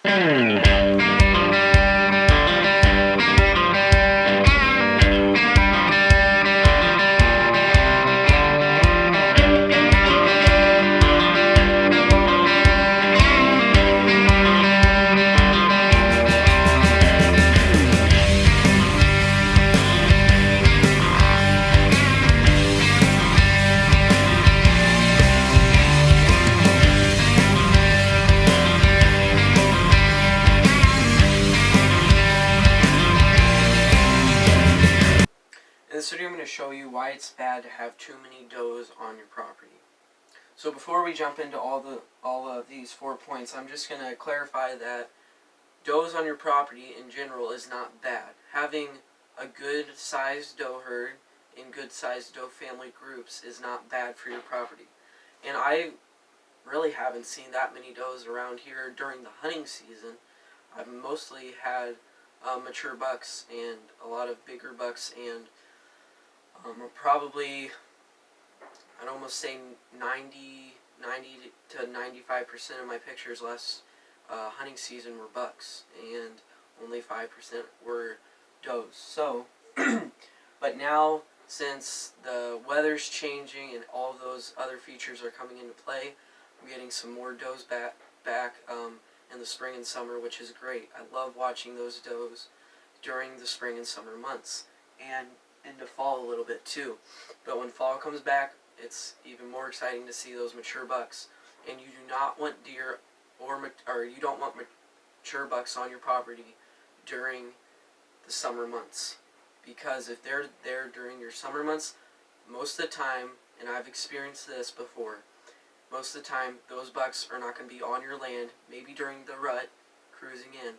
In this video I'm going to show you why it's bad to have too many does on your property. So before we jump into all of these 4 points, I'm just going to clarify that does on your property in general is not bad. Having a good sized doe herd in good sized doe family groups is not bad for your property. And I really haven't seen that many does around here during the hunting season. I've mostly had mature bucks and a lot of bigger bucks, and probably, I'd almost say 90 to 95% of my pictures last hunting season were bucks, and only 5% were does. So, but now, since the weather's changing and all of those other features are coming into play, I'm getting some more does back in the spring and summer, which is great. I love watching those does during the spring and summer months, and into fall a little bit too. But when fall comes back, it's even more exciting to see those mature bucks. And you do not want deer or you don't want mature bucks on your property during the summer months, because if they're there during your summer months, most of the time, and I've experienced this before, most of the time those bucks are not going to be on your land, maybe during the rut cruising in,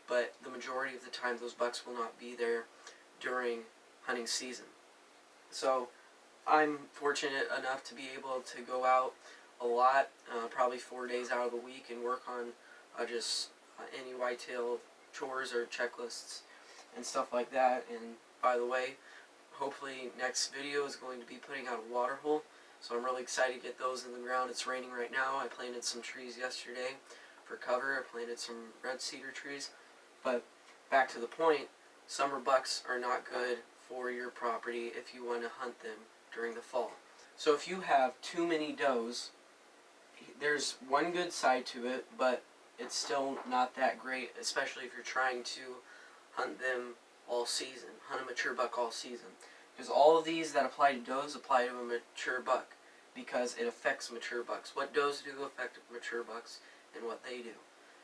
but the majority of the time those bucks will not be there during hunting season. So I'm fortunate enough to be able to go out a lot, probably 4 days out of the week, and work on just any whitetail chores or checklists and stuff like that. And by the way, hopefully next video is going to be putting out a water hole, so I'm really excited to get those in the ground. It's raining right now. I planted some trees yesterday for cover. I planted some red cedar trees. But back to the point, summer bucks are not good for your property if you want to hunt them during the fall. So if you have too many does, there's one good side to it, but it's still not that great, especially if you're trying to hunt them all season, hunt a mature buck all season. Because all of these that apply to does apply to a mature buck, because it affects mature bucks. What does do affect mature bucks and what they do.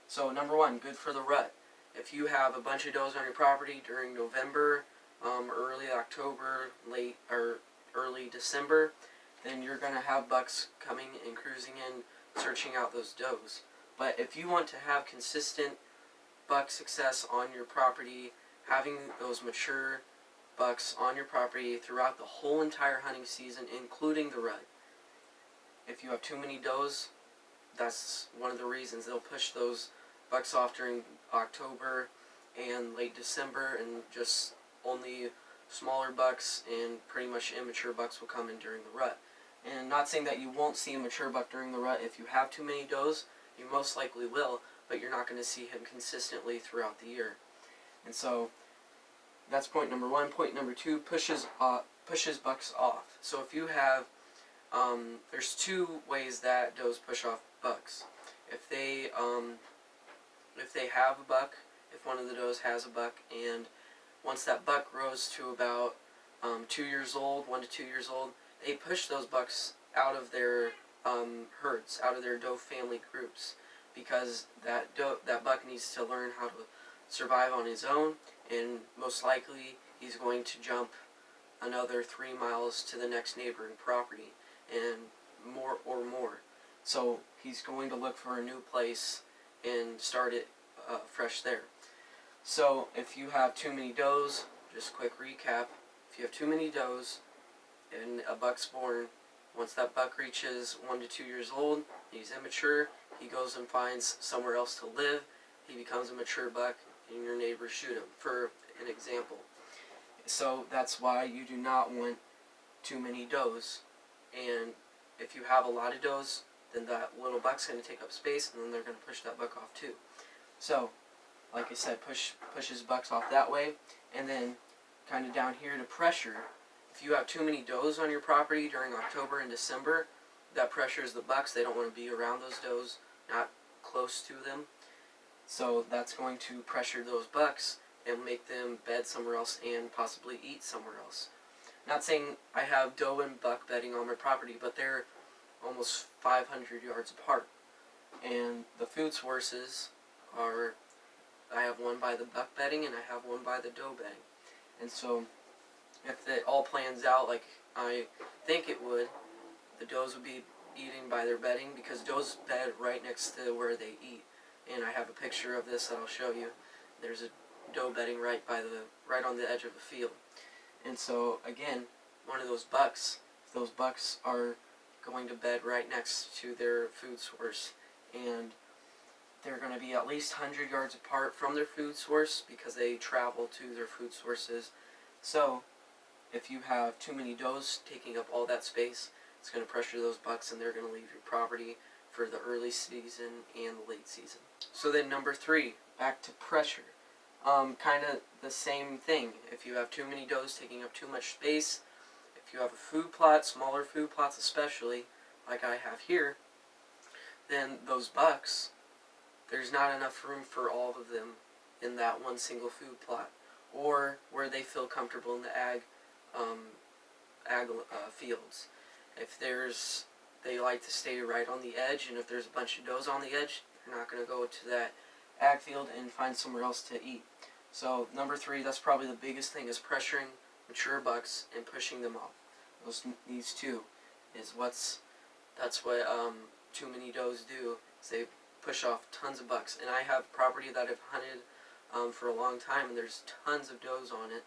So number one, good for the rut. If you have a bunch of does on your property during November, early October, early December, then you're going to have bucks coming and cruising in, searching out those does. But if you want to have consistent buck success on your property, having those mature bucks on your property throughout the whole entire hunting season, including the rut, if you have too many does, that's one of the reasons. They'll push those bucks off during October and late December, and just only smaller bucks and pretty much immature bucks will come in during the rut. And not saying that you won't see a mature buck during the rut. If you have too many does, you most likely will, but you're not going to see him consistently throughout the year. And so that's point number one. Point number two, pushes bucks off. So if you have, there's two ways that does push off bucks. If they have a buck, if one of the does has a buck, and once that buck grows to about 2 years old, 1 to 2 years old, they push those bucks out of their herds, out of their doe family groups, because that buck needs to learn how to survive on his own, and most likely he's going to jump another 3 miles to the next neighboring property, and more. So he's going to look for a new place and start it fresh there. So if you have too many does, just quick recap, if you have too many does and a buck's born, once that buck reaches 1 to 2 years old, he's immature, he goes and finds somewhere else to live, he becomes a mature buck, and your neighbors shoot him, for an example. So that's why you do not want too many does. And if you have a lot of does, then that little buck's going to take up space, and then they're going to push that buck off too. So, like I said, pushes bucks off that way, and then kind of down here to pressure. If you have too many does on your property during October and December, that pressures the bucks. They don't want to be around those does, not close to them. So that's going to pressure those bucks and make them bed somewhere else and possibly eat somewhere else. Not saying I have doe and buck bedding on my property, but they're almost 500 yards apart. And the food sources are, I have one by the buck bedding and I have one by the doe bedding. And so if it all plans out like I think it would, the does would be eating by their bedding, because does bed right next to where they eat. And I have a picture of this that I'll show you. There's a doe bedding right on the edge of the field. And so again, one of those bucks, if those bucks are going to bed right next to their food source, and they're going to be at least 100 yards apart from their food source because they travel to their food sources. So if you have too many does taking up all that space, it's going to pressure those bucks and they're going to leave your property for the early season and the late season. So then number 3, back to pressure. Kind of the same thing. If you have too many does taking up too much space, if you have a food plot, smaller food plots especially, like I have here, then those bucks, there's not enough room for all of them in that one single food plot, or where they feel comfortable in the ag fields. If they like to stay right on the edge, and if there's a bunch of does on the edge, they're not going to go to that ag field and find somewhere else to eat. So number 3, that's probably the biggest thing, is pressuring mature bucks and pushing them off. These two is that's what too many does do, is they push off tons of bucks. And I have property that I've hunted for a long time, and there's tons of does on it,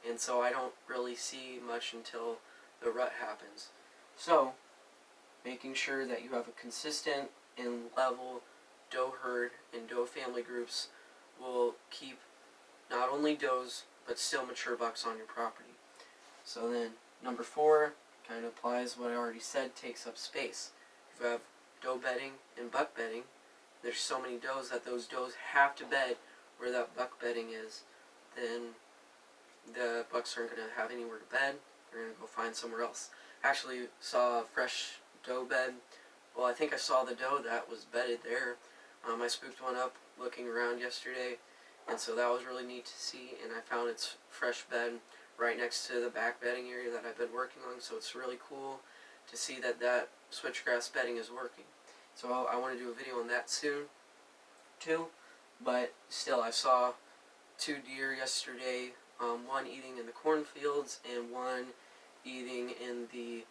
and so I don't really see much until the rut happens. So making sure that you have a consistent and level doe herd and doe family groups will keep not only does but still mature bucks on your property. So then number 4 kind of applies what I already said, takes up space. If you have doe bedding and buck bedding, there's so many does that those does have to bed where that buck bedding is, then the bucks aren't going to have anywhere to bed. They're going to go find somewhere else. Actually saw a fresh doe bed. Well, I think I saw the doe that was bedded there. I spooked one up looking around yesterday, and so that was really neat to see, and I found its fresh bed right next to the back bedding area that I've been working on, so it's really cool to see that that switchgrass bedding is working. So I want to do a video on that soon too, but still, I saw 2 deer yesterday, one eating in the cornfields and one eating in the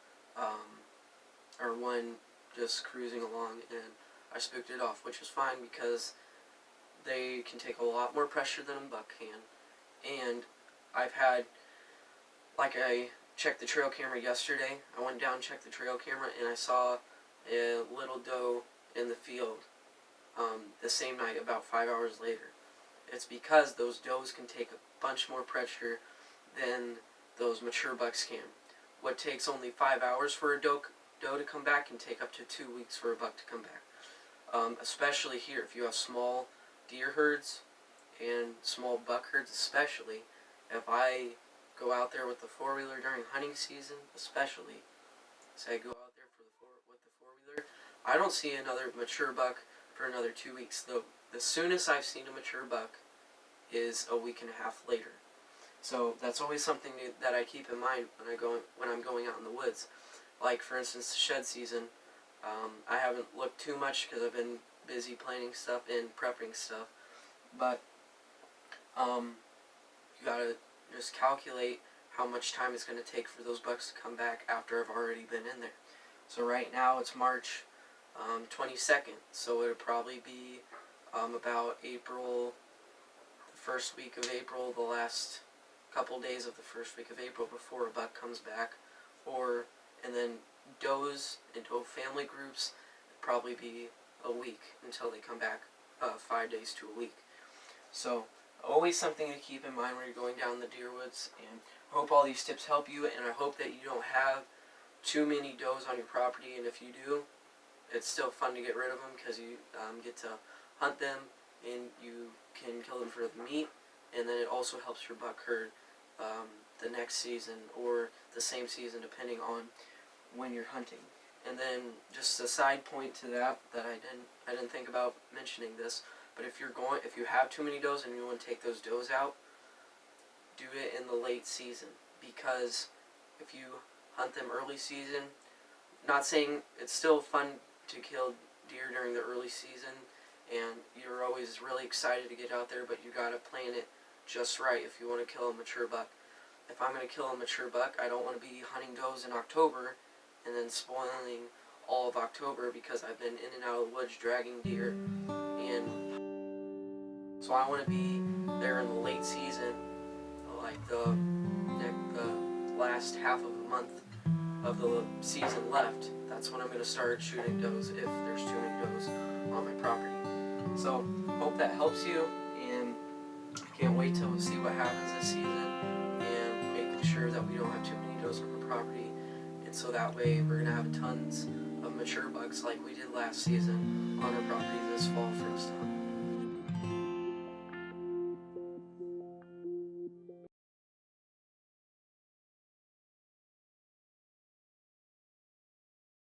or one just cruising along, and I spooked it off, which is fine because they can take a lot more pressure than a buck can. And I've had, like, I checked the trail camera yesterday. I went down and checked the trail camera, and I saw a little doe in the field the same night, about 5 hours later. It's because those does can take a bunch more pressure than those mature bucks can. What takes only 5 hours for a doe to come back can take up to 2 weeks for a buck to come back. Especially here, if you have small deer herds and small buck herds especially, if I go out there with the 4-wheeler during hunting season, especially, say I go out there with the 4-wheeler, I don't see another mature buck for another 2 weeks. The soonest I've seen a mature buck is a week and a half later. So that's always something that I keep in mind when I'm going out in the woods. Like, for instance, the shed season, I haven't looked too much because I've been busy planning stuff and prepping stuff, but you gotta just calculate how much time it's going to take for those bucks to come back after I've already been in there. So right now it's March 22nd, so it'll probably be about April, the first week of April, the last couple days of the first week of April before a buck comes back, and then does and doe family groups, probably be a week until they come back, 5 days to a week. So always something to keep in mind when you're going down the deer woods, and I hope all these tips help you, and I hope that you don't have too many does on your property, and if you do, it's still fun to get rid of them because you get to hunt them and you can kill them for the meat, and then it also helps your buck herd the next season or the same season, depending on when you're hunting. And then just a side point to that I didn't think about mentioning this, but if you have too many does and you want to take those does out, do it in the late season, because if you hunt them early season, not saying it's still fun to kill deer during the early season, and you're always really excited to get out there, but you gotta plan it just right if you want to kill a mature buck. If I'm going to kill a mature buck, I don't want to be hunting does in October and then spoiling all of October because I've been in and out of the woods dragging deer. And so I want to be there in the late season, like the last half of the month of the season left. That's when I'm going to start shooting does if there's too many does on my property. So hope that helps you, and I can't wait to see what happens this season and making sure that we don't have too many does on the property, and so that way we're going to have tons of mature bucks like we did last season on our property this fall for us to hunt.